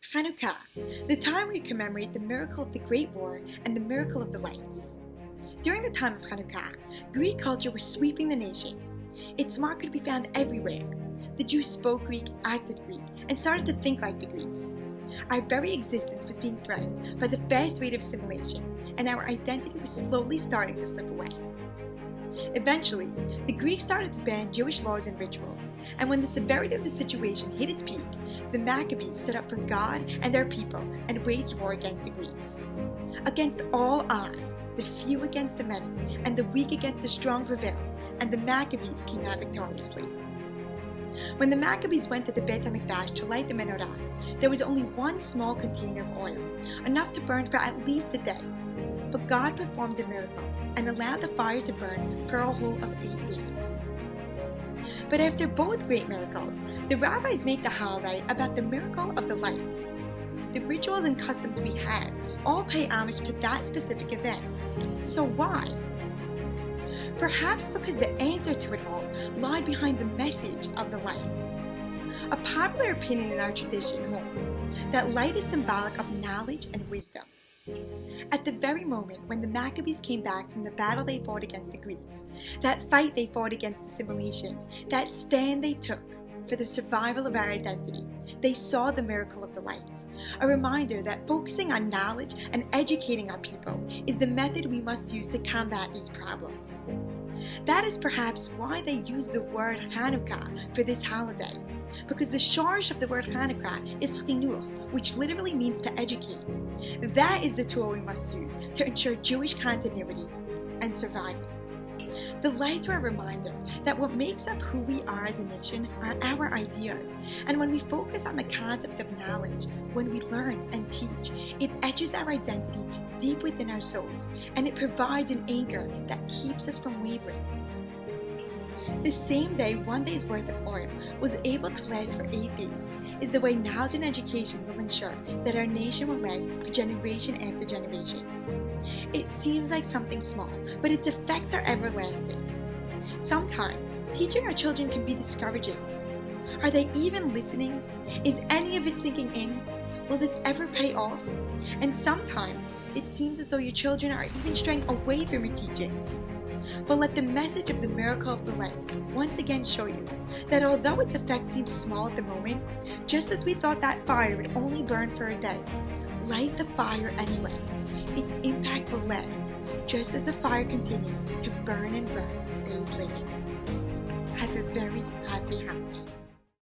Hannukah, the time we commemorate the miracle of the Great War and the miracle of the lights. During the time of Hannukah, Greek culture was sweeping the nation. Its mark could be found everywhere. The Jews spoke Greek, acted Greek, and started to think like the Greeks. Our very existence was being threatened by the fast rate of assimilation, and our identity was slowly starting to slip away. Eventually, the Greeks started to ban Jewish laws and rituals, and when the severity of the situation hit its peak, the Maccabees stood up for God and their people and waged war against the Greeks. Against all odds, the few against the many, and the weak against the strong prevailed, and the Maccabees came out victoriously. When the Maccabees went to the Beit HaMikdash to light the menorah, there was only one small container of oil, enough to burn for at least a day. But God performed a miracle and allowed the fire to burn for a whole of 8 days. But after both great miracles, the rabbis make the holiday about the miracle of the lights. The rituals and customs we have all pay homage to that specific event. So why? Perhaps because the answer to it all lied behind the message of the light. A popular opinion in our tradition holds that light is symbolic of knowledge and wisdom. At the very moment when the Maccabees came back from the battle they fought against the Greeks, that fight they fought against assimilation, that stand they took for the survival of our identity, they saw the miracle of the light, a reminder that focusing on knowledge and educating our people is the method we must use to combat these problems. That is perhaps why they use the word Hannukah for this holiday, because the shorsh of the word Hanukkah is chinuch, which literally means to educate. That is the tool we must use to ensure Jewish continuity and survival. The lights are a reminder that what makes up who we are as a nation are our ideas, and when we focus on the concept of knowledge, when we learn and teach, it etches our identity deep within our souls, and it provides an anchor that keeps us from wavering. The same day 1 day's worth of oil was able to last for 8 days is the way knowledge and education will ensure that our nation will last for generation after generation. It seems like something small, but its effects are everlasting. Sometimes, teaching our children can be discouraging. Are they even listening? Is any of it sinking in? Will this ever pay off? And sometimes, it seems as though your children are even straying away from your teachings. But let the message of the miracle of the light once again show you that although its effect seems small at the moment, just as we thought that fire would only burn for a day, light the fire anyway. Its impact will last, just as the fire continued to burn and burn days later. Have a very happy holiday.